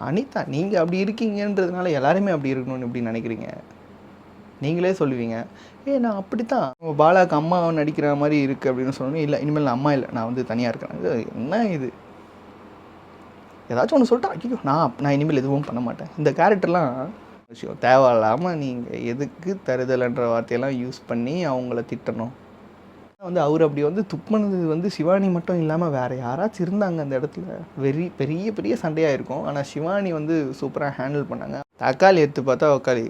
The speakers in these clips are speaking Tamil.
அனிதா நீங்கள் அப்படி இருக்கீங்கன்றதுனால எல்லாருமே அப்படி இருக்கணும்னு எப்படி நினைக்கிறீங்க? நீங்களே சொல்லுவீங்க, நான் அப்படி தான் பாலாக்கு அம்மா நடிக்கிற மாதிரி இருக்குது அப்படின்னு சொன்னோன்னே, இல்லை இனிமேல் நான் அம்மா இல்லை, நான் வந்து தனியாக இருக்கிறேன். இது என்ன இது? ஏதாச்சும் ஒன்று சொல்லிட்டா ஐயோ நான் இனிமேல் எதுவும் பண்ண மாட்டேன். இந்த கேரக்டர்லாம் விஷயம் தேவையில்லாமல் நீங்கள் எதுக்கு தருதலைன்ற வார்த்தையெல்லாம் யூஸ் பண்ணி அவங்கள திட்டணும்? வந்து அவர் அப்படி வந்து துப்புனது வந்து சிவானி மட்டும் இல்லாமல் வேறு யாராச்சும் இருந்தாங்க அந்த இடத்துல பெரிய பெரிய சண்டையாக இருக்கும். ஆனால் சிவானி வந்து சூப்பராக ஹேண்டில் பண்ணாங்க. தக்காளி எடுத்து பார்த்தா தக்காளி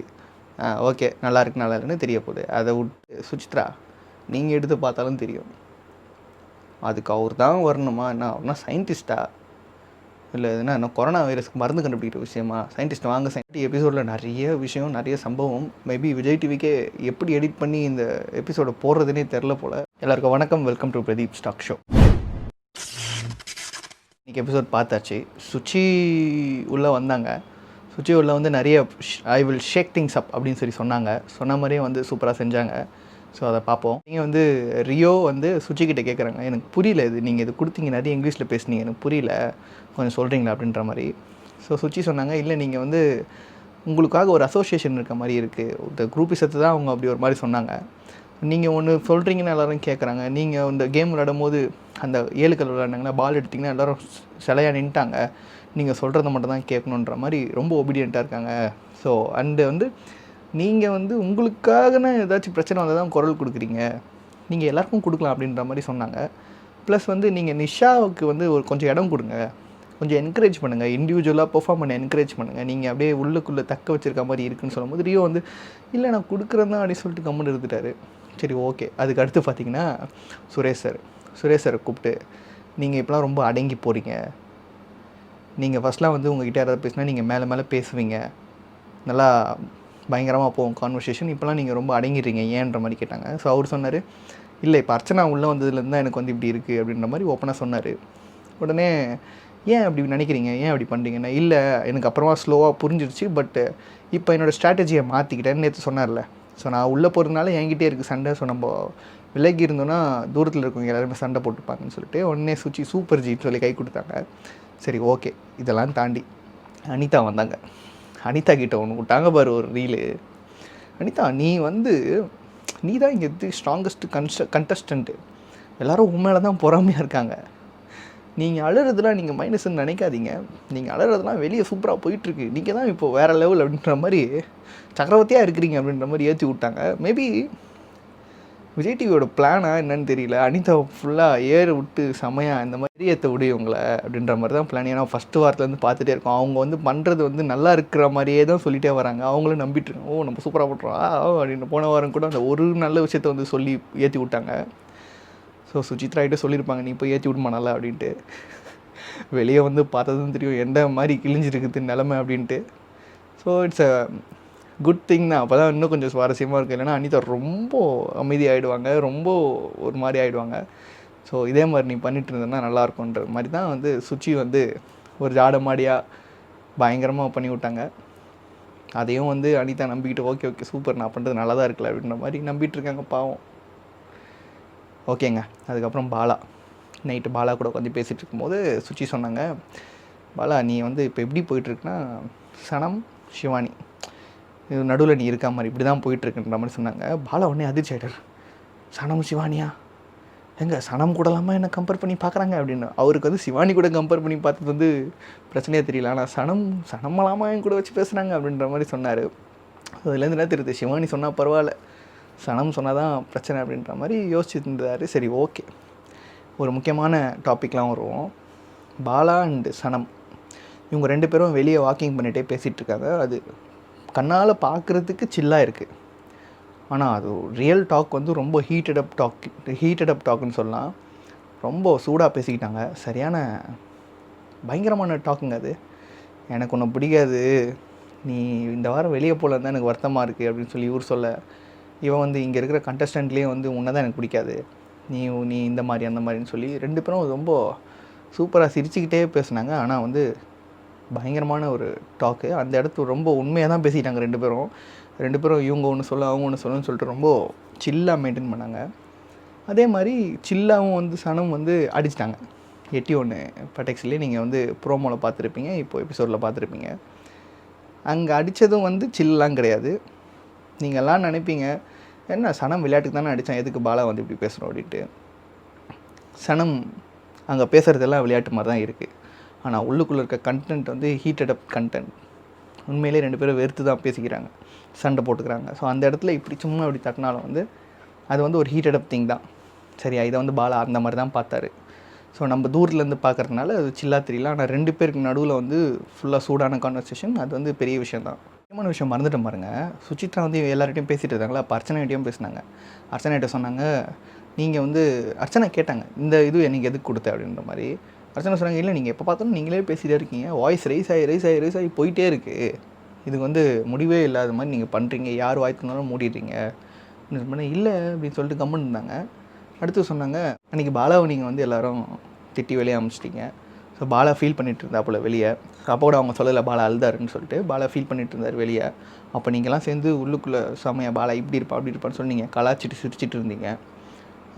ஓகே நல்லா இருக்குன்னு தெரிய போகுது. அதை விட்டு சுசித்ரா நீங்கள் எடுத்து பார்த்தாலும் தெரியும். அதுக்கு அவர் தான் வரணுமா? என்ன அவர்னா சயின்டிஸ்டா? இல்லை என்ன கொரோனா வைரஸ்க்கு மருந்து கண்டுபிடிக்கிற விஷயமா? சயின்டிஸ்ட் வாங்க எபிசோடில் நிறைய விஷயம், நிறைய சம்பவம். மேபி விஜய் டிவிக்கே எப்படி எடிட் பண்ணி இந்த எபிசோடை போடுறதுனே தெரில போல். எல்லாருக்கும் வணக்கம், welcome to Pradeep stock show. இன்றைக்கி எபிசோட் பார்த்தாச்சு. சுச்சி உள்ளே வந்தாங்க. சுச்சி உள்ளே வந்து நிறைய ஐ வில் ஷேக் திங்ஸ் அப் அப்படின்னு சொன்னாங்க. சொன்ன மாதிரியே வந்து சூப்பராக செஞ்சாங்க. ஸோ அதை பார்ப்போம். நீங்கள் வந்து ரியோ வந்து சுச்சிக்கிட்ட கேட்குறாங்க, எனக்கு புரியல இது நீங்கள் இது கொடுத்தீங்க, நிறைய இங்கிலீஷில் பேசுனீங்க, எனக்கு புரியல, கொஞ்சம் சொல்கிறீங்களா அப்படின்ற மாதிரி. ஸோ சுச்சி சொன்னாங்க, இல்லை நீங்கள் வந்து உங்களுக்காக ஒரு அசோசியேஷன் இருக்க மாதிரி இருக்குது, இந்த குரூப்பிசத்தை தான் அவங்க அப்படி ஒரு மாதிரி சொன்னாங்க. நீங்கள் ஒன்று சொல்கிறீங்கன்னு எல்லோரும் கேட்குறாங்க. நீங்கள் இந்த கேம் விளையாடும் போது அந்த 7 கல் விளையாண்டாங்கன்னா பால் எடுத்திங்கன்னா எல்லோரும் சிலையாக நின்ட்டாங்க, நீங்கள் சொல்கிறத மட்டும் தான் கேட்கணுன்ற மாதிரி ரொம்ப ஒபீடியண்ட்டாக இருக்காங்க. ஸோ அண்டு வந்து நீங்கள் வந்து உங்களுக்காகனா ஏதாச்சும் பிரச்சனை வந்தால் தான் குரல் கொடுக்குறீங்க, நீங்கள் எல்லாருக்கும் கொடுக்கலாம் அப்படின்ற மாதிரி சொன்னாங்க. ப்ளஸ் வந்து நீங்கள் நிஷாவுக்கு வந்து ஒரு கொஞ்சம் இடம் கொடுங்க, கொஞ்சம் என்கரேஜ் பண்ணுங்கள், இண்டிவிஜுவலாக பெர்ஃபார்ம் பண்ண என்கரேஜ் பண்ணுங்கள், நீங்கள் அப்படியே உள்ளுக்குள்ளே தக்க வச்சுருக்க மாதிரி இருக்குதுன்னு சொல்லும்போது ரியோ வந்து இல்லை நான் கொடுக்குறேன் தான் அப்படின்னு சொல்லிட்டு கம்முன்னு இருந்துட்டார். சரி ஓகே. அதுக்கு அடுத்து பார்த்தீங்கன்னா சுரேஷ் சாரை கூப்பிட்டு, நீங்கள் இப்போலாம் ரொம்ப அடங்கி போகிறீங்க, நீங்கள் ஃபஸ்ட்லாம் வந்து உங்கள்கிட்ட யாராவது பேசினா நீங்கள் மேலே பேசுவீங்க, நல்லா பயங்கரமாக போகும் கான்வர்சேஷன், இப்போலாம் நீங்கள் ரொம்ப அடங்கிடுறீங்க ஏன்ற மாதிரி கேட்டாங்க. ஸோ அவர் சொன்னார், இல்லை இப்போ அர்ச்சனா உள்ளே வந்ததுலேருந்து தான் எனக்கு வந்து இப்படி இருக்குது அப்படின்ற மாதிரி ஓப்பனாக சொன்னார். உடனே ஏன் அப்படி நினைக்கிறீங்க, ஏன் அப்படி பண்ணுறீங்கன்னா, இல்லை எனக்கு அப்புறமா ஸ்லோவாக புரிஞ்சிருச்சு, பட் இப்போ என்னோடய ஸ்ட்ராட்டஜியை மாற்றிக்கிட்டேன்னு நேற்று சொன்னார்ல. ஸோ நான் உள்ளே போகிறதுனால என்கிட்டே இருக்குது சண்டை, ஸோ நம்ம விலகி இருந்தோன்னா தூரத்தில் இருக்கவங்க எல்லாருமே சண்டை போட்டுப்பாங்கன்னு சொல்லிட்டு உடனே சுச்சி சூப்பர் ஜின்னு சொல்லி கை கொடுத்தாங்க. சரி ஓகே. இதெல்லாம் தாண்டி அனிதா வந்தாங்க. அனிதா கிட்ட ஒன்று விட்டாங்க பாரு ஒரு ரீலு. அனிதா நீ தான் இங்கே ஸ்ட்ராங்கஸ்ட்டு கண்டஸ்டண்ட்டு, எல்லோரும் உண்மையில தான் பொறாமையாக இருக்காங்க, நீங்கள் அழுறதுலாம் நீங்கள் மைனஸ்ன்னு நினைக்காதீங்க, நீங்கள் அழுறதுலாம் வெளியே சூப்பராக போயிட்டுருக்கு, நீங்கள் தான் இப்போது வேறு லெவல் அப்படின்ற மாதிரி சக்கரவர்த்தியாக இருக்கிறீங்க அப்படின்ற மாதிரி ஏற்றி விட்டாங்க. மேபி விஜய் டிவியோட பிளானாக என்னன்னு தெரியல, அனிதா ஃபுல்லாக ஏற விட்டு செமையாக இந்த மாதிரி ஏற்ற விடுவங்கள அப்படின்ற மாதிரி தான் பிளான். ஏன்னா ஃபஸ்ட்டு வாரத்துலேருந்து பார்த்துட்டே இருக்கோம், அவங்க வந்து பண்ணுறது வந்து நல்லா இருக்கிற மாதிரியே தான் சொல்லிகிட்டே வராங்க, அவங்களும் நம்பிட்டுருக்கோம், ஓ நம்ம சூப்பராக போட்டுறோம் அப்படின்னு. போன வாரம் கூட அந்த ஒரு நல்ல விஷயத்த வந்து சொல்லி ஏற்றி விட்டாங்க. ஸோ சுசித்ராகிட்ட சொல்லியிருப்பாங்க, நீ போய் ஏற்றி விடுமா நல்லா அப்படின்ட்டு. வெளியே வந்து பார்த்ததும் தெரியும் எந்த மாதிரி கிழிஞ்சிருக்குது நிலமை அப்படின்ட்டு. So it's a good thing தான். அப்போ தான் இன்னும் கொஞ்சம் சுவாரஸ்யமாக இருக்குது. இல்லைனா அனிதா ரொம்ப அமைதியாகிடுவாங்க, ரொம்ப ஒரு மாதிரி ஆகிடுவாங்க. ஸோ இதே மாதிரி நீ பண்ணிட்டு இருந்தேன்னா நல்லாயிருக்குன்ற மாதிரி தான் வந்து சுச்சி வந்து ஒரு ஜாடமாடியாக பயங்கரமாக பண்ணி விட்டாங்க. அதையும் வந்து அனிதா நம்பிக்கிட்டு ஓகே சூப்பர், நான் பண்ணுறது நல்லா தான் இருக்கல அப்படின்ற மாதிரி நம்பிட்டு இருக்காங்க பாவம். ஓகேங்க. அதுக்கப்புறம் நைட்டு பாலா கூட கொஞ்சம் பேசிகிட்டு இருக்கும்போது சுச்சி சொன்னாங்க, பாலா நீ வந்து இப்போ எப்படி போயிட்டுருக்குன்னா சனம் சிவானி இது நடுவில் நீ இருக்கா மாதிரி இப்படி தான் போயிட்டுருக்குன்ற மாதிரி சொன்னாங்க. பாலா உடனே அதிர்ச்சி ஆகிட்டார். சனம் சிவானியா, எங்கே சனம் கூடலாமா என்ன கம்பேர் பண்ணி பார்க்குறாங்க அப்படின்னு. அவருக்கு வந்து சிவானி கூட கம்பேர் பண்ணி பார்த்தது வந்து பிரச்சனையே தெரியல, ஆனால் சனமெல்லாமா என் கூட வச்சு பேசுகிறாங்க அப்படின்ற மாதிரி சொன்னார். அதுலேருந்து என்ன தெரியுது, சிவானி சொன்னால் பரவாயில்ல, சனம் சொன்னால் தான் பிரச்சனை அப்படின்ற மாதிரி யோசிச்சுட்டு இருந்தார். சரி ஓகே. ஒரு முக்கியமான டாப்பிக்லாம் வருவோம். பாலா அண்டு சனம் இவங்க 2 பேரும் வெளியே வாக்கிங் பண்ணிகிட்டே பேசிகிட்டு இருக்காங்க. அது கண்ணால் பார்க்குறதுக்கு சில்லாக இருக்குது, ஆனால் அது ரியல் டாக் வந்து ரொம்ப ஹீட்டட் அப் டாக்குன்னு சொல்லலாம். ரொம்ப சூடாக பேசிக்கிட்டாங்க. சரியான பயங்கரமான டாக்குங்க அது. எனக்கு ஒன்று பிடிக்காது, நீ இந்த வாரம் வெளியே போகலன்னு தான் எனக்கு வருத்தமாக இருக்குது அப்படின்னு சொல்லி இவர் சொல்ல, இவன் வந்து இங்கே இருக்கிற கண்டஸ்டன்ட்லேயே வந்து உன்னை தான் எனக்கு பிடிக்காது, நீ இந்த மாதிரி அந்த மாதிரின்னு சொல்லி 2 பேரும் ரொம்ப சூப்பராக சிரிச்சுக்கிட்டே பேசுனாங்க. ஆனால் வந்து பயங்கரமான ஒரு டாக்கு. அந்த இடத்து ரொம்ப உண்மையாக தான் பேசிக்கிட்டாங்க 2 பேரும். இவங்க ஒன்று சொல்ல அவங்க ஒன்று சொல்லணும்னு சொல்லிட்டு ரொம்ப சில்லாக மெயின்டைன் பண்ணாங்க. அதே மாதிரி சில்லாகவும் வந்து சனம் வந்து அடிச்சிட்டாங்க. 81 பட்டெக்ஸ்லேயே நீங்கள் வந்து ப்ரோமோவில் பார்த்துருப்பீங்க, இப்போ எபிசோடில் பார்த்துருப்பீங்க. அங்கே அடித்ததும் வந்து சில்லாம் கிடையாது. நீங்கள் எல்லாம் நினைப்பீங்க, என்ன சனம் விளையாட்டுக்கு தானே அடித்தான், எதுக்கு பாலா வந்து இப்படி பேசுகிறோம் அப்படின்ட்டு. சனம் அங்கே பேசுகிறதெல்லாம் விளையாட்டு மாதிரி தான் இருக்குது. ஆனால் உள்ளுக்குள்ளே இருக்க கண்டென்ட் வந்து ஹீட்டட் அப் கண்டென்ட். உண்மையிலே 2 பேரும் வெறுத்து தான் பேசிக்கிறாங்க, சண்டை போட்டுக்கிறாங்க. ஸோ அந்த இடத்துல இப்படி சும்மா இப்படி தட்டினாலும் வந்து அது வந்து ஒரு ஹீட்டட் அப் திங் தான். சரியா, இதை வந்து பாலா அந்த மாதிரி தான் பார்த்தாரு. ஸோ நம்ம தூரத்துலேருந்து பார்க்குறதுனால அது சில்லா தெரியல. ஆனால் 2 பேருக்கு நடுவில் வந்து ஃபுல்லாக சூடான கான்வர்சேஷன். அது வந்து பெரிய விஷயம் தான். முக்கியமான விஷயம் மறந்துட்டு பாருங்கள். சுசித்ரா வந்து எல்லார்கிட்டையும் பேசிகிட்டு இருந்தாங்களா, அப்போ அர்ச்சனாகிட்டையும் பேசினாங்க. அர்ச்சனாகிட்ட சொன்னாங்க, நீங்கள் வந்து அர்ச்சனா கேட்டாங்க, இந்த இது எனக்கு எதுக்கு கொடுத்த அப்படின்ற மாதிரி. அர்ச்சனா சொன்னாங்க, இல்லை நீங்கள் எப்போ பார்த்தாலும் நீங்களே பேசிகிட்டே இருக்கீங்க, வாய்ஸ் ரைஸ் ஆகி போயிட்டே இருக்குது, இதுக்கு வந்து முடிவே இல்லாத மாதிரி நீங்கள் பண்ணுறீங்க, யார் வாய் தந்தாலும் மூடிடுறீங்க அப்படின்னு. இல்லை அப்படின்னு சொல்லிட்டு கம்முன்னு இருந்தாங்க. அடுத்து சொன்னாங்க, அன்றைக்கி பாலாவை நீங்கள் வந்து எல்லோரும் திட்டி வெளியே அமிச்சிட்டிங்க. ஸோ பாலா ஃபீல் பண்ணிகிட்டு இருந்தா போல் வெளியே. அப்போ கூட அவங்க சொல்லலை பாலா அழுதாருன்னு சொல்லிட்டு. பாலா ஃபீல் பண்ணிகிட்டு இருந்தார் வெளியே. அப்போ நீங்கள்லாம் சேர்ந்து உள்ளுக்குள்ளே செமையா பாலா இப்படி இருப்பா அப்படி இருப்பான்னு சொல்லி நீங்கள் கலாச்சிட்டு சிரிச்சிட்டு இருந்தீங்க.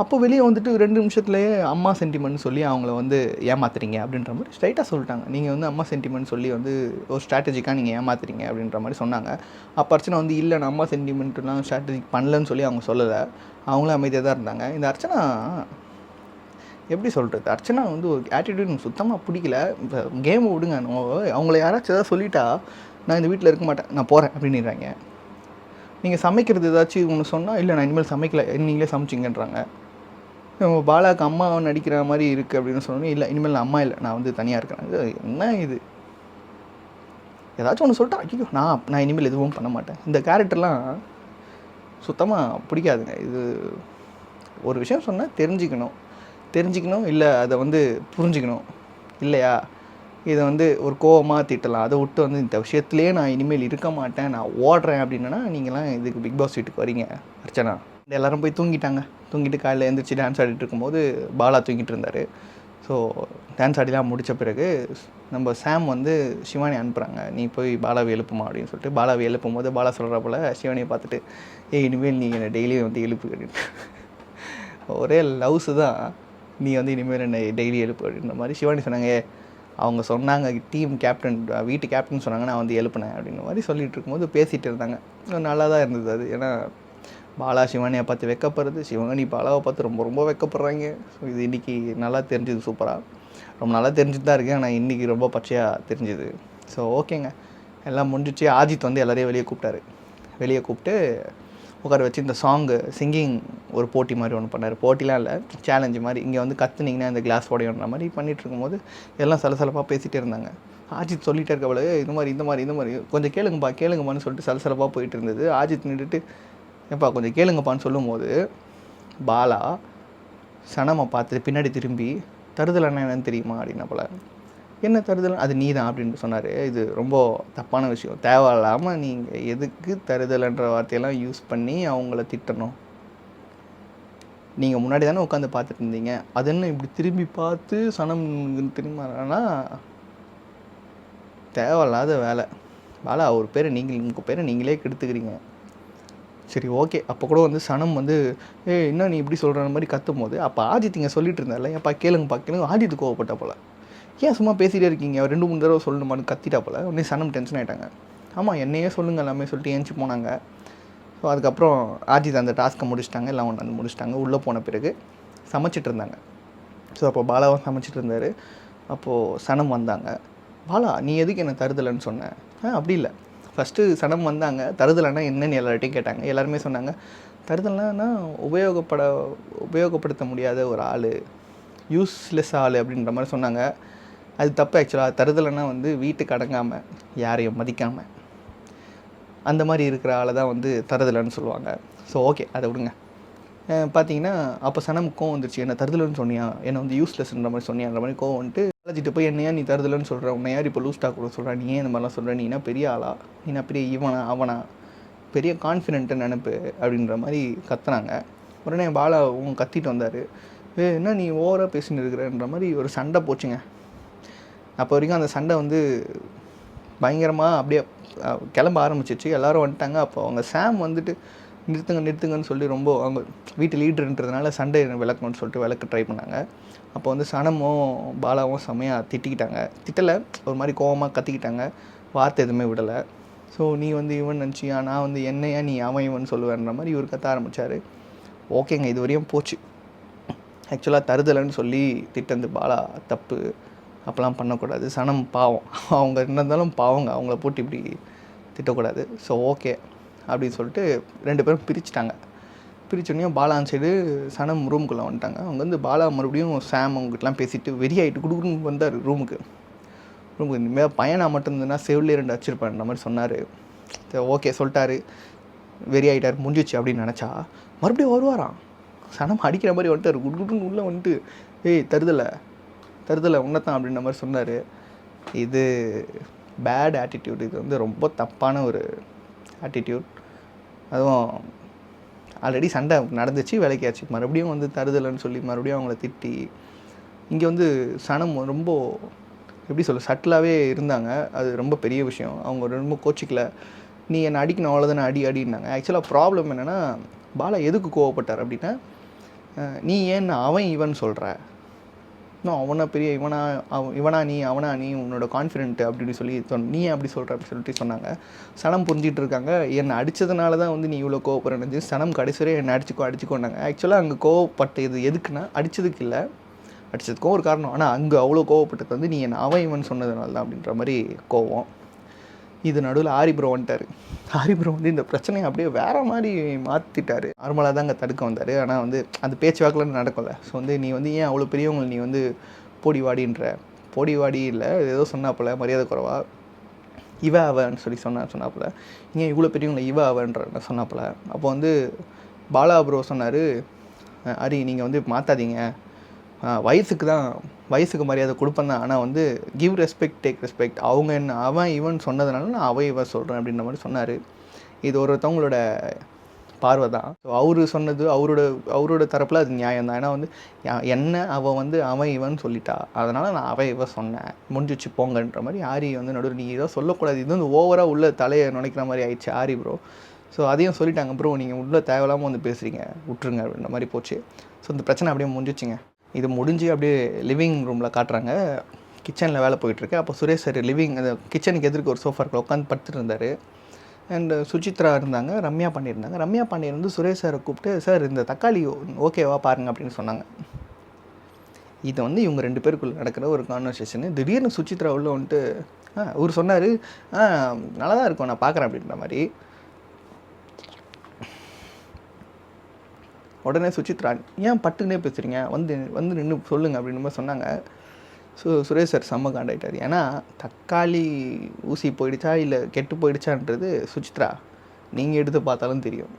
அப்போ வெளியே வந்துட்டு 2 நிமிஷத்துலேயே அம்மா சென்டிமெண்ட் சொல்லி அவங்கள வந்து ஏமாத்துறீங்க அப்படின்ற மாதிரி ஸ்ட்ரைட்டாக சொல்லிட்டாங்க. நீங்கள் வந்து அம்மா சென்டிமெண்ட் சொல்லி வந்து ஒரு ஸ்ட்ராட்டஜிக்காக நீங்கள் ஏமாத்துறீங்க அப்படின்ற மாதிரி சொன்னாங்க. அப்போ அர்ச்சனா வந்து இல்லை நான் அம்மா சென்டிமெண்ட்லாம் ஸ்ட்ராட்டஜிக் பண்ணலன்னு சொல்லி அவங்க சொல்லலை, அவங்களும் அமைதியாக தான் இருந்தாங்க. இந்த அர்ச்சனா எப்படி சொல்கிறது, அர்ச்சனா வந்து ஒரு ஆட்டிடியூட் எனக்கு சுத்தமாக பிடிக்கல. இப்போ கேமை விடுங்க, அவங்கள யாராச்சும் எதாவது சொல்லிட்டா நான் இந்த வீட்டில் இருக்க மாட்டேன், நான் போகிறேன் அப்படின்னுறாங்க. நீங்கள் சமைக்கிறது ஏதாச்சும் ஒன்று சொன்னால், இல்லை நான் இனிமேல் சமைக்கல, நீங்களே சமைச்சிங்கன்றாங்க. பாலாவுக்கு அம்மா நடிக்கிற மாதிரி இருக்குது அப்படின்னு சொன்னோன்னே, இல்லை இனிமேல் நான் அம்மா இல்லை, நான் வந்து தனியாக இருக்கிறேன். இது என்ன இது, ஏதாச்சும் ஒன்று சொல்லிட்டா ஐயோ நான் இனிமேல் எதுவும் பண்ண மாட்டேன். இந்த கேரக்டர்லாம் சுத்தமாக பிடிக்காதுங்க. இது ஒரு விஷயம் சொன்னால் தெரிஞ்சுக்கணும், இல்லை அதை வந்து புரிஞ்சுக்கணும். இல்லையா, இதை வந்து ஒரு கோவமாக திட்டலாம். அதை விட்டு வந்து இந்த விஷயத்துலேயே நான் இனிமேல் இருக்க மாட்டேன், நான் ஓடுறேன் அப்படின்னா நீங்களாம் இதுக்கு பிக் பாஸ் வீட்டுக்கு வரீங்க. அர்ச்சனா எல்லோரும் போய் தூங்கிட்டு காலையில் எழுந்திரிச்சு டான்ஸ் ஆடிட்டு இருக்கும்போது பாலா தூங்கிட்டு இருந்தார். ஸோ டான்ஸ் ஆடிலாம் முடித்த பிறகு நம்ம சாம் வந்து சிவானி அனுப்புகிறாங்க, நீ போய் பாலாவை எழுப்புமா அப்படின்னு சொல்லிட்டு. பாலாவை எழுப்பும் போது பாலா சொல்கிற போல் சிவானியை பார்த்துட்டு, இனிமேல் நீங்கள் என்னை டெய்லியும் வந்து எழுப்பு அப்படின்ட்டு. ஒரே லவ்ஸு தான், நீ வந்து இனிமேல் என்னை டெய்லி எழுப்பு அப்படின்ற மாதிரி. சிவானி சொன்னாங்க, அவங்க சொன்னாங்க டீம் கேப்டன் வீட்டு கேப்டன் சொன்னாங்க, நான் வந்து எழுப்பினேன் அப்படின்ற மாதிரி சொல்லிகிட்டு இருக்கும்போது பேசிகிட்டு இருந்தாங்க. நல்லா தான் இருந்தது அது. ஏன்னா பாலா சிவானியை பார்த்து வெக்கப்படுறது, சிவானி பாலாவை பார்த்து ரொம்ப வெக்கப்படுறாங்க. ஸோ இது இன்றைக்கி நல்லா தெரிஞ்சுது, சூப்பராக ரொம்ப நல்லா தெரிஞ்சுட்டு தான் இருக்குது. ஆனால் இன்றைக்கி ரொம்ப பச்சையாக தெரிஞ்சுது. ஸோ ஓகேங்க, எல்லாம் முடிஞ்சிச்சு. ஆஜித் வந்து எல்லாரையும் வெளியே கூப்பிட்டு உட்கார வச்சு இந்த சிங்கிங் ஒரு போட்டி மாதிரி ஒன்று பண்ணார். போட்டிலாம் இல்லை, சேலஞ்சு மாதிரி. இங்கே வந்து கற்றுனீங்கன்னா இந்த கிளாஸ் உடையன்ற மாதிரி பண்ணிகிட்டு இருக்கும்போது எல்லாம் சலசலப்பாக பேசிகிட்டே இருந்தாங்க. ஆஜித் சொல்லிகிட்டே இருக்கவளே இந்த மாதிரி கொஞ்சம் கேளுங்கப்பான்னு சொல்லிட்டு சலசலப்பாக போயிட்டு இருந்தது. ஆஜித் நின்றுட்டு, ஏப்பா கொஞ்சம் கேளுங்கப்பான்னு சொல்லும்போது பாலா சனமை பார்த்து பின்னாடி திரும்பி, தருதலைன்னா என்னன்னு தெரியுமா அப்படின்னா போல. என்ன தருதல், அது நீ தான் அப்படின்ட்டு சொன்னார். இது ரொம்ப தப்பான விஷயம். தேவையில்லாமல் நீங்கள் எதுக்கு தருதல்ன்ற வார்த்தையெல்லாம் யூஸ் பண்ணி அவங்கள திட்டணும்? நீங்கள் முன்னாடி தானே உட்காந்து பார்த்துட்டு இருந்தீங்க, அது என்ன இப்படி திரும்பி பார்த்து சனம் திரும்பினா தேவையில்லாத வேலை. பாலா அவர் பேரை உங்கள் பேரை நீங்களே கெடுத்துக்கிறீங்க. சரி ஓகே. அப்போ கூட வந்து சனம் வந்து என்ன நீ இப்படி சொல்கிற மாதிரி கத்தும் போது அப்போ ஆஜித் இங்கே சொல்லிட்டு இருந்தால, ஏன்ப்பா கேளுங்க. ஆஜித் கோவப்பட்ட போல், ஏன் சும்மா பேசிகிட்டே இருக்கீங்க, 2-3 தடவை சொல்லணுமான்னு கத்திட்டா போல். உடனே சனம் டென்ஷன் ஆகிட்டாங்க. ஆமாம் என்னையே சொல்லுங்கள் எல்லாமே சொல்லிட்டு ஏஞ்சி போனாங்க. ஸோ அதுக்கப்புறம் ஆஜித் அந்த டாஸ்க்கை முடிச்சிட்டாங்க, எல்லாம் ஒன்று வந்து முடிச்சிட்டாங்க. உள்ளே போன பிறகு சமைச்சிட்டு இருந்தாங்க. ஸோ அப்போ பாலாவும் சமைச்சிட்டு இருந்தார். அப்போது சனம் வந்தாங்க. பாலா நீ எதுக்கு என்ன தருதலைன்னு சொன்னேன்? அப்படி இல்லை, ஃபஸ்ட்டு சனம் வந்தாங்க, தருதலைன்னா என்னன்னு எல்லார்ட்டையும் கேட்டாங்க. எல்லாருமே சொன்னாங்க தருதல்னா உபயோகப்படுத்த முடியாத ஒரு ஆள், யூஸ்லெஸ் ஆள் அப்படின்ற மாதிரி சொன்னாங்க. அது தப்பு. ஆக்சுவலாக தருதலைன்னா வந்து வீட்டுக்கு அடங்காமல், யாரையும் மதிக்காமல், அந்த மாதிரி இருக்கிற ஆளை தான் வந்து தருதலைன்னு சொல்லுவாங்க. ஸோ ஓகே, அதை விடுங்க. பார்த்தீங்கன்னா அப்போ சனமுக்கு கோவம் வந்துருச்சு. என்ன தருதலைன்னு சொன்னியா, என்னை வந்து யூஸ்லெஸ்ன்ற மாதிரி சொன்னியான்ற மாதிரி கோவம் வந்துட்டு அழைச்சிட்டு போய் என்னையா நீ தருதலைன்னு சொல்கிற, உன்னை யார் இப்போ லூஸ் டாக் கூட சொல்கிறா, நீ ஏன் இந்த மாதிரிலாம் சொல்கிற, நீ என்ன பெரிய ஆளா, நீ என்ன பெரிய இவனா அவனா, பெரிய கான்ஃபிடென்ட்டு நினப்பு அப்படின்ற மாதிரி கத்துனாங்க. உடனே பாலா கத்திட்டு வந்தார். என்ன நீ ஓவராக பேசின்னு இருக்கிறன்ற மாதிரி ஒரு சண்டை போச்சுங்க. அப்போ வரைக்கும் அந்த சண்டை வந்து பயங்கரமாக அப்படியே கிளம்ப ஆரம்பிச்சிச்சு. எல்லோரும் வந்துட்டாங்க. அப்போ அவங்க சாம் வந்துட்டு நிறுத்துங்கன்னு சொல்லி ரொம்ப அவங்க வீட்டு லீடருன்றதுனால சண்டை விளக்கணும்னு சொல்லிட்டு விளக்க ட்ரை பண்ணாங்க. அப்போ வந்து சனமும் பாலாவும் செம்மையாக திட்டிக்கிட்டாங்க. திட்டலை, ஒரு மாதிரி கோவமாக கத்திக்கிட்டாங்க, வார்த்தை எதுவுமே விடலை. ஸோ நீ வந்து இவன் நினச்சியா, நான் வந்து என்னையா நீ அவன் இவன் சொல்லுவேன்ற மாதிரி இவர் கத்த ஆரம்பித்தார். ஓகேங்க, இது வரையும் போச்சு. ஆக்சுவலாக தருதலைன்னு சொல்லி திட்டந்து பாலா தப்பு, அப்போலாம் பண்ணக்கூடாது, சனம் பாவம், அவங்க என்ன இருந்தாலும் பாவங்க, அவங்கள போட்டு இப்படி திட்டக்கூடாது. ஸோ ஓகே அப்படின்னு சொல்லிட்டு 2 பேரும் பிரிச்சுட்டாங்க. பிரிச்சோடனே பாலா சைடு சனம் ரூமுக்குள்ளே வந்துட்டாங்க. அவங்க வந்து பாலா மறுபடியும் சாம் அவங்ககிட்டலாம் பேசிவிட்டு வெறியாகிட்டு குடுக்குன்னு வந்தார் ரூமுக்கு. இனிமேல் பையனா மட்டும் இருந்ததுன்னா செவிலே 2 அடிச்சிருப்பேன்ற மாதிரி சொன்னார். ஓகே சொல்லிட்டாரு, வெறியாகிட்டார், முடிஞ்சிச்சு அப்படின்னு நினச்சா மறுபடியும் வருவாராம். சனம் அடிக்கிற மாதிரி வந்துட்டார், குடுக்குன்னு உள்ளே வந்துட்டு ஏய் தருதலை உன்னதான் அப்படின்ற மாதிரி சொன்னார். இது பேட் ஆட்டிடியூட், இது வந்து ரொம்ப தப்பான ஒரு ஆட்டிடியூட். அதுவும் ஆல்ரெடி சண்டை நடந்துச்சு, விலைக்காச்சு, மறுபடியும் வந்து தருதலைன்னு சொல்லி மறுபடியும் அவங்கள திட்டி. இங்கே வந்து சனம் ரொம்ப எப்படி சொல்ல சட்டிலாகவே இருந்தாங்க. அது ரொம்ப பெரிய விஷயம். அவங்க ரொம்ப கோச்சிக்கல, நீ என்னை அடிக்கணும் அவ்வளோதானே, அடின்னாங்க. ஆக்சுவலாக ப்ராப்ளம் என்னென்னா, பாலா எதுக்கு கோவப்பட்டார் அப்படின்னா, நீ ஏன் அவன் இவன் சொல்கிற, இன்னும் அவனை பெரிய இவனா நீ அவனா நீ உன்னோட கான்ஃபிடென்ட் அப்படின்னு சொல்லி நீ அப்படி சொல்கிற அப்படின்னு சொல்லிட்டு சொன்னாங்க. சனம் புரிஞ்சிட்டு இருக்காங்க, என்னை அடித்ததுனால தான் வந்து நீ இவ்வளோ கோவப்படுறது. சனம் கடைசி வரை என்னை அடிச்சுக்கோண்டாங்க. ஆக்சுவலாக அங்கே கோவப்பட்டது எதுக்குன்னா, அடித்ததுக்கு இல்லை, அடித்ததுக்கும் ஒரு காரணம். ஆனால் அங்கே அவ்வளோ கோவப்பட்டது வந்து நீ என்னை அவன் இவன் சொன்னதுனால தான் அப்படின்ற மாதிரி கோவம். இது நடுவில் ஆரி ப்ரோ வந்துட்டார். ஆரி ப்ரோ வந்து இந்த பிரச்சனையை அப்படியே வேறு மாதிரி மாற்றிட்டார். நார்மலாக தான் அங்கே தடுக்க வந்தார். ஆனால் வந்து அந்த பேச்சுவாக்கில் நடக்கல. ஸோ வந்து நீ வந்து ஏன் அவ்வளோ பெரியவங்க நீ வந்து போடி வாடி இல்லை ஏதோ சொன்னாப்புல மரியாதை குறைவா இவ அவன்னு சொல்லி சொன்னாப்புல, ஏன் இவ்வளோ பெரியவங்களை இவ அவன்ற சொன்னாப்புல. அப்போ வந்து பாலா ப்ரோ சொன்னார், அரி நீங்கள் வந்து மாற்றாதீங்க, வயசுக்கு மரியாதை கொடுப்பேன் தான், ஆனால் வந்து கிவ் ரெஸ்பெக்ட் டேக் ரெஸ்பெக்ட், அவங்க என்ன அவன் இவன் சொன்னதுனால நான் இவன் சொல்கிறேன் அப்படின்ற மாதிரி சொன்னார். இது ஒருத்தவங்களோட பார்வை தான். ஸோ அவர் சொன்னது அவரோட தரப்பில் அது நியாயம் தான். ஏன்னா வந்து என்ன அவன் இவன் சொல்லிட்டா, அதனால் நான் இவன் சொன்னேன், முடிஞ்சிச்சு போங்கன்ற மாதிரி ஆரி வந்து நடுவில் நீ ஏதோ சொல்லக்கூடாது, இது வந்து ஓவராக உள்ள தலையை நுழைக்கிற மாதிரி ஆயிடுச்சு ஆரி ப்ரோ. ஸோ அதையும் சொல்லிட்டாங்க, ப்ரோ நீங்கள் உள்ளே தேவையில்லாமல் வந்து பேசுகிறீங்க, விட்டுருங்க அப்படின்ற மாதிரி போச்சு. ஸோ இந்த பிரச்சனை அப்படியே முடிஞ்சிச்சுங்க. இது முடிஞ்சு அப்படியே லிவிங் ரூமில் காட்டுறாங்க. கிச்சனில் வேலை போயிட்டுருக்கு. அப்போ சுரேஷ் சார் அந்த கிச்சனுக்கு எதிர்க்கு ஒரு சோஃபாக்கில் உட்காந்து படுத்துட்டு இருந்தார். அண்டு சுசித்ரா இருந்தாங்க, ரம்யா பண்ணியிருந்தாங்க. ரம்யா பாண்டியன் வந்து சுரேஷ் சாரை கூப்பிட்டு, சார் இந்த தக்காளி ஓகேவா பாருங்கள் அப்படின்னு சொன்னாங்க. இது வந்து இவங்க 2 பேருக்குள்ளே நடக்கிற ஒரு கான்வர்சேஷனு. திடீர்னு சுசித்ரா உள்ள வந்துட்டு அவர் சொன்னார், நல்லா தான் இருக்கும் நான் பார்க்குறேன் அப்படின்ற மாதிரி. உடனே சுசித்ரா ஏன் பட்டுன்னே பேசுகிறீங்க, வந்து நின்று சொல்லுங்கள் அப்படின்னு மாதிரி சொன்னாங்க. சுரேஷ் சார் செம்ம காண்டாயிட்டார். ஏன்னா தக்காளி ஊசி போயிடுச்சா இல்லை கெட்டு போயிடுச்சான்றது சுசித்ரா நீங்கள் எடுத்து பார்த்தாலும் தெரியும்.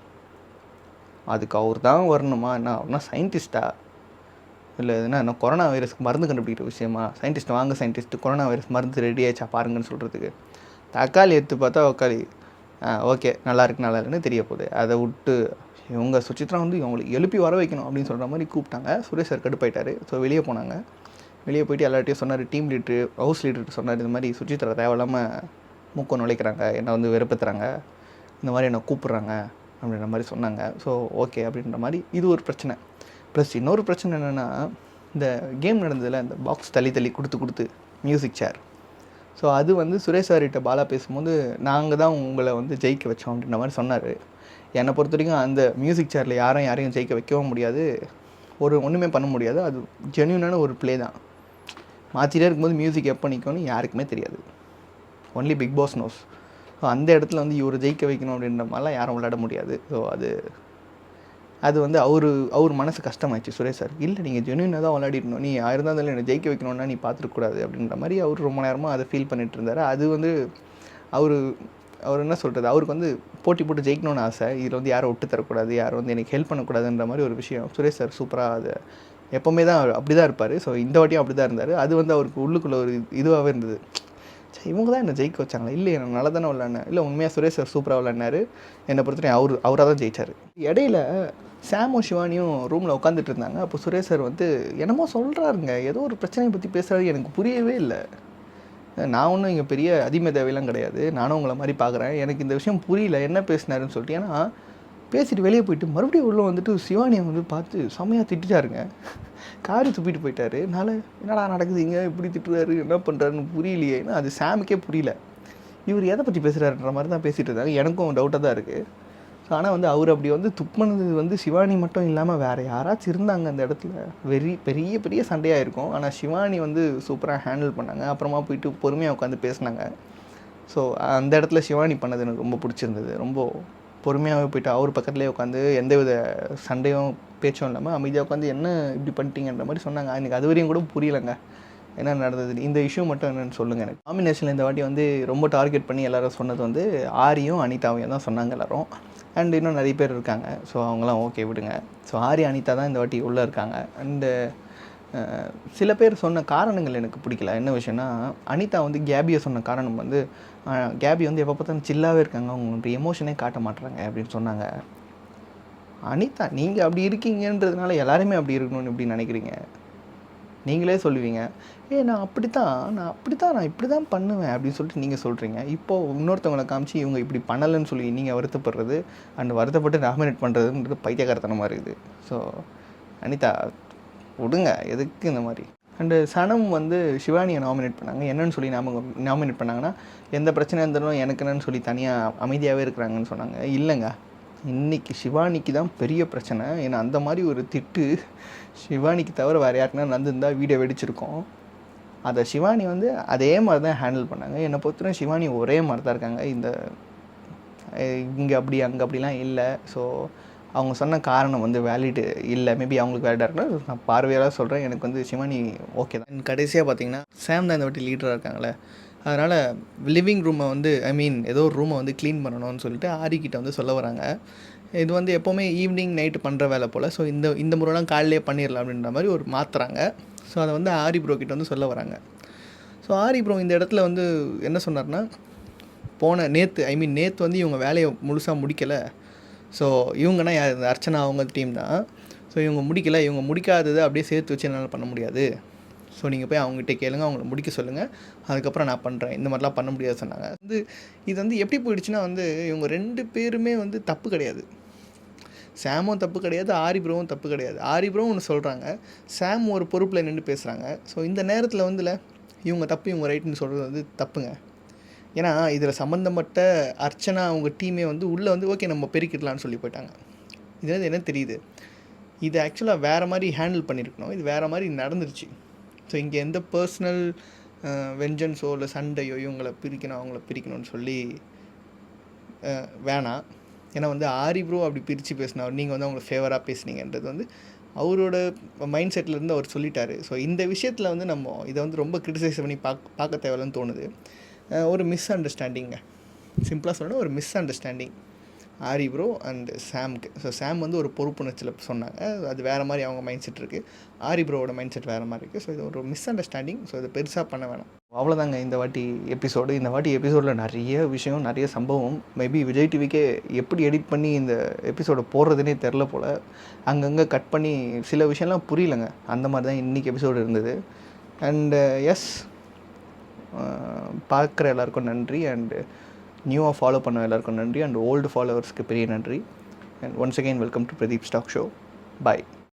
அதுக்கு அவர் தான் வரணுமா, என்ன அவர்னா சயின்டிஸ்ட்டா, இல்லை என்ன கொரோனா வைரஸ்க்கு மருந்து கண்டுபிடிக்கிற விஷயமா, சயின்டிஸ்ட் வாங்க சயின்டிஸ்ட்டு கொரோனா வைரஸ் மருந்து ரெடி ஆயிடுச்சா பாருங்கன்னு சொல்கிறதுக்கு. தக்காளி எடுத்து பார்த்தா தக்காளி ஓகே நல்லா இல்லைன்னு தெரிய போகுது. அதை விட்டு இவங்க சுசித்ரா வந்து இவங்களுக்கு எழுப்பி வர வைக்கணும் அப்படின்னு சொல்கிற மாதிரி கூப்பிட்டாங்க. சுரேஷ் சார் கடுப்பாயிட்டார். ஸோ வெளியே போனாங்க. வெளியே போயிட்டு எல்லார்ட்டையும் சொன்னார், டீம் லீட்ரு ஹவுஸ் லீடர்கிட்ட சொன்னார், இந்த மாதிரி சுசித்ரா தேவையில்லாமல் மூக்கம் நுழைக்கிறாங்க, என்னை வந்து வெறுப்புத்துறாங்க, இந்த மாதிரி என்னை கூப்பிட்றாங்க அப்படின்ற மாதிரி சொன்னாங்க. ஸோ ஓகே அப்படின்ற மாதிரி இது ஒரு பிரச்சனை. ப்ளஸ் இன்னொரு பிரச்சனை என்னென்னா, இந்த கேம் நடந்ததில் இந்த பாக்ஸ் தள்ளி கொடுத்து மியூசிக் சேர். ஸோ அது வந்து சுரேஷ் சார்கிட்ட பாலா பேசும்போது நாங்கள் தான் உங்களை வந்து ஜெயிக்க வச்சோம் அப்படின்ற மாதிரி சொன்னார். என்னை பொறுத்த வரைக்கும் அந்த மியூசிக் சேரில் யாரையும் ஜெயிக்க வைக்கவும் முடியாது, ஒன்றுமே பண்ண முடியாது. அது ஜென்யூனான ஒரு ப்ளே தான். மாற்றிட்டே இருக்கும்போது மியூசிக் எப்போ நிற்கும்னு யாருக்குமே தெரியாது, only Big Boss knows. So அந்த இடத்துல வந்து இவர் ஜெயிக்க வைக்கணும் அப்படின்ற மாதிரிலாம் யாரும் விளையாட முடியாது. ஸோ அது வந்து அவர் மனசு கஷ்டமாயிடுச்சு சுரேஷ் சார். இல்லை நீங்கள் ஜென்யூனாக தான் விளையாடிடணும், நீ இருந்தாலும் என்னை ஜெயிக்க வைக்கணும்னா நீ பார்த்துருக்கூடாது அப்படின்ற மாதிரி அவர் ரொம்ப நேரமாக அதை ஃபீல் பண்ணிட்டு இருந்தார். அது வந்து அவர் என்ன சொல்கிறது, அவருக்கு வந்து போட்டு ஜெயிக்கணும்னு ஆசை. இதில் வந்து யாரும் விட்டு தரக்கூடாது, யாரும் வந்து எனக்கு ஹெல்ப் பண்ணக்கூடாதுன்ற மாதிரி ஒரு விஷயம். சுரேஷ் சார் சூப்பராக அதை எப்போவுமே தான் அப்படி தான் இருப்பார். ஸோ இந்த வாட்டியும் அப்படி தான் இருந்தார். அது வந்து அவருக்கு உள்ளுக்குள்ளே ஒரு இதுவாகவே இருந்தது. சரி இவங்க தான் என்னை ஜெயிக்க வச்சாங்களா, இல்லை எனக்கு நல்லா தானே விளையாடினேன், இல்லை உண்மையாக சுரேஷ் சார் சூப்பராக விளையாடினார், என்னை பொறுத்தவரைக்கும் அவராக தான் ஜெயிச்சார். இடையில சாமும் சிவானியும் ரூமில் உட்காந்துட்டு இருந்தாங்க. அப்போ சுரேஷ் சார் வந்து என்னமோ சொல்கிறாருங்க, ஏதோ ஒரு பிரச்சனையை பற்றி பேசுகிறாரு, எனக்கு புரியவே இல்லை. நான் ஒன்றும் இங்கே பெரிய அதிமேதாவிலாம் கிடையாது, நானும் உங்களை மாதிரி பார்க்குறேன், எனக்கு இந்த விஷயம் புரியல என்ன பேசினாருன்னு சொல்லிட்டு. ஏன்னா பேசிட்டு வெளியே போயிட்டு மறுபடியும் உள்ளே வந்துட்டு சிவானியை வந்து பார்த்து செம்மையாக திட்டாருங்க. காரி துப்பிட்டு போயிட்டாரு. என்னால் என்னடா நடக்குதுங்க, இப்படி திட்டுறாரு, என்ன பண்ணுறாருன்னு புரியலையே. ஏன்னா அது சாமுக்கே புரியல. இவர் எதை பற்றி பேசுகிறாருன்ற மாதிரி தான் பேசிகிட்டு இருந்தாங்க. எனக்கும் டவுட்டாக தான் இருக்குது. ஸோ ஆனால் வந்து அவர் அப்படி வந்து துப்புனது வந்து சிவானி மட்டும் இல்லாமல் வேறு யாராச்சும் இருந்தாங்க அந்த இடத்துல பெரிய பெரிய சண்டையாக இருக்கும். ஆனால் சிவானி வந்து சூப்பராக ஹேண்டில் பண்ணாங்க. அப்புறமா போயிட்டு பொறுமையாக உட்காந்து பேசினாங்க. ஸோ அந்த இடத்துல சிவானி பண்ணது எனக்கு ரொம்ப பிடிச்சிருந்தது. ரொம்ப பொறுமையாகவே போயிட்டு அவர் பக்கத்துலேயே உட்காந்து எந்தவித சண்டையும் பேச்சும் இல்லாமல் அமைதியாக உட்காந்து என்ன இப்படி பண்ணிட்டீங்கன்ற மாதிரி சொன்னாங்க. எனக்கு அது வரையும் கூட புரியலைங்க என்ன நடந்தது. இந்த இஷ்யூ மட்டும் என்னென்னு சொல்லுங்கள் எனக்கு. நாமினேஷனில் இந்த வாட்டி வந்து ரொம்ப டார்கெட் பண்ணி எல்லோரும் சொன்னது வந்து ஆரியும் அனிதாவையும் தான் சொன்னாங்க எல்லோரும். அண்ட் இன்னும் நிறைய பேர் இருக்காங்க. ஸோ அவங்களாம் ஓகே விடுங்க. ஸோ ஆரி அனிதா தான் இந்த வாட்டி உள்ளே இருக்காங்க. அண்டு சில பேர் சொன்ன காரணங்கள் எனக்கு பிடிக்கல. என்ன விஷயம்னா, அனிதா வந்து கேபியை சொன்ன காரணம் வந்து கேபி வந்து எப்போ பார்த்தாலும் சில்லாகவே இருக்காங்க, அவங்களுடைய எமோஷனே காட்ட மாட்டுறாங்க அப்படின்னு சொன்னாங்க. அனிதா நீங்கள் அப்படி இருக்கீங்கன்றதுனால எல்லாருமே அப்படி இருக்கணும்னு எப்படி நினைக்கிறீங்க? நீங்களே சொல்லுவீங்க, நான் இப்படி தான் பண்ணுவேன் அப்படின்னு சொல்லிட்டு நீங்கள் சொல்கிறீங்க. இப்போது இன்னொருத்தவங்களை காமிச்சு இவங்க இப்படி பண்ணலைன்னு சொல்லி நீங்கள் வருத்தப்படுறது அண்ட் வருத்தப்பட்டு நாமினேட் பண்ணுறதுன்றது பைத்தியக்காரத்தனமாக இருக்குது. ஸோ அனிதா விடுங்க, எதுக்கு இந்த மாதிரி. அண்டு சனம் வந்து சிவானியை நாமினேட் பண்ணாங்க. என்னன்னு சொல்லி நாமினேட் பண்ணாங்கன்னா, எந்த பிரச்சனை இருந்தாலும் எனக்கு என்னன்னு சொல்லி தனியாக அமைதியாகவே இருக்கிறாங்கன்னு சொன்னாங்க. இல்லைங்க, இன்றைக்கி சிவானிக்கு தான் பெரிய பிரச்சனை. ஏன்னா அந்த மாதிரி ஒரு திட்டு சிவானிக்கு தவிர வேறு யாருக்குன்னா நடந்திருந்தால் வீடியோ வெடிச்சிருக்கோம். அதை சிவானி வந்து அதே மாதிரி தான் ஹேண்டில் பண்ணாங்க. என்னை பொறுத்தவரை சிவானி ஒரே மாதிரி தான் இருக்காங்க. இங்கே அப்படி அங்கே அப்படிலாம் இல்லை. ஸோ அவங்க சொன்ன காரணம் வந்து வேலிடு இல்லை. மேபி அவங்களுக்கு வேலிடாக இருக்குன்னா நான் பார்வையாக சொல்கிறேன். எனக்கு வந்து சிவானி ஓகே தான். கடைசியாக பார்த்தீங்கன்னா சாம் தான் இந்த வாட்டி லீடராக இருக்காங்களே, அதனால் லிவிங் ரூமை வந்து ஏதோ ஒரு ரூமை வந்து க்ளீன் பண்ணணும்னு சொல்லிட்டு ஆரிக்கிட்ட வந்து சொல்ல வராங்க. இது வந்து எப்போவுமே ஈவினிங் நைட்டு பண்ணுற வேலை போல். ஸோ இந்த முறைலாம் காலையிலே பண்ணிடலாம் அப்படின்ற மாதிரி ஒரு மாற்றுறாங்க. ஸோ அதை வந்து ஆரி ப்ரோ கிட்ட வந்து சொல்ல வராங்க. ஸோ ஆரி ப்ரோ இந்த இடத்துல வந்து என்ன சொன்னார்னா, நேற்று வந்து இவங்க வேலையை முழுசாக முடிக்கலை. ஸோ இவங்கன்னா யார், அர்ச்சனா அவங்க டீம் தான். ஸோ இவங்க முடிக்காததை அப்படியே சேர்த்து வச்சு என்னால் பண்ண முடியாது. ஸோ நீங்கள் போய் அவங்ககிட்ட கேளுங்க, அவங்கள முடிக்க சொல்லுங்கள், அதுக்கப்புறம் நான் பண்ணுறேன், இந்த மாதிரிலாம் பண்ண முடியாது சொன்னாங்க. இது வந்து எப்படி போயிடுச்சுன்னா வந்து இவங்க 2 பேருமே வந்து தப்பு கிடையாது. சாமும் தப்பு கிடையாது, ஆரி ப்ரோவும் தப்பு கிடையாது. ஆரி ப்ரோவும் ஒன்று சொல்கிறாங்க, சாம் ஒரு பொறுப்பில் நின்று பேசுகிறாங்க. ஸோ இந்த நேரத்தில் வந்துல இவங்க தப்பு இவங்க ரைட்டுன்னு சொல்கிறது வந்து தப்புங்க. ஏன்னா இதில் சம்மந்தப்பட்ட அர்ச்சனா அவங்க டீமே வந்து உள்ளே வந்து ஓகே நம்ம பெருக்கிடலான்னு சொல்லி போயிட்டாங்க. இது என்ன தெரியுது, இது ஆக்சுவலாக வேறு மாதிரி ஹேண்டில் பண்ணியிருக்கணும், இது வேறு மாதிரி நடந்துருச்சு. ஸோ இங்கே எந்த பர்சனல் வெஞ்சன்ஸோ இல்லை சண்டையோ இவங்களை பிரிக்கணும் அவங்கள பிரிக்கணும்னு சொல்லி வேணாம். ஏன்னா வந்து ஆரி ப்ரோ அப்படி பிரித்து பேசினா, நீங்கள் வந்து அவங்களை ஃபேவராக பேசுனீங்கன்றது வந்து அவரோட மைண்ட் செட்டிலேருந்து அவர் சொல்லிட்டாரு. ஸோ இந்த விஷயத்தில் வந்து நம்ம இதை வந்து ரொம்ப கிரிட்டிசைஸ் பண்ணி பார்க்க தேவையில்லைன்னு தோணுது. ஒரு மிஸ் அண்டர்ஸ்டாண்டிங்க, சிம்பிளாக சொல்லணும், ஒரு misunderstanding Harry bro and சாம்க்கு. ஸோ சாம் வந்து ஒரு பொறுப்புணர்ச்சியில் சொன்னாங்க, அது வேறு மாதிரி அவங்க மைண்ட் செட் இருக்குது. ஆரி ப்ரோவோட மைண்ட் செட் வேறு மாதிரி இருக்குது. ஸோ இது ஒரு மிஸ் அண்டர்ஸ்டாண்டிங். ஸோ இதை பெருசாக பண்ண வேணாம். அவ்வளோதாங்க இந்த வாட்டி எபிசோடில் நிறைய விஷயம், நிறைய சம்பவம். மேபி விஜய் டிவிக்கே எப்படி எடிட் பண்ணி இந்த எபிசோடை போடுறதுனே தெரில போல். அங்கங்கே கட் பண்ணி சில விஷயம்லாம் புரியலைங்க. அந்த மாதிரி தான் இன்றைக்கி எபிசோடு இருந்தது. அண்டு எஸ், பார்க்குற எல்லாருக்கும் நன்றி. அண்டு நியூவாக ஃபாலோ பண்ண எல்லாருக்கும் நன்றி. அண்ட் ஓல்டு ஃபாலோவர்ஸ்க்கு பெரிய நன்றி. And once again welcome to Pradeep stock show. Bye.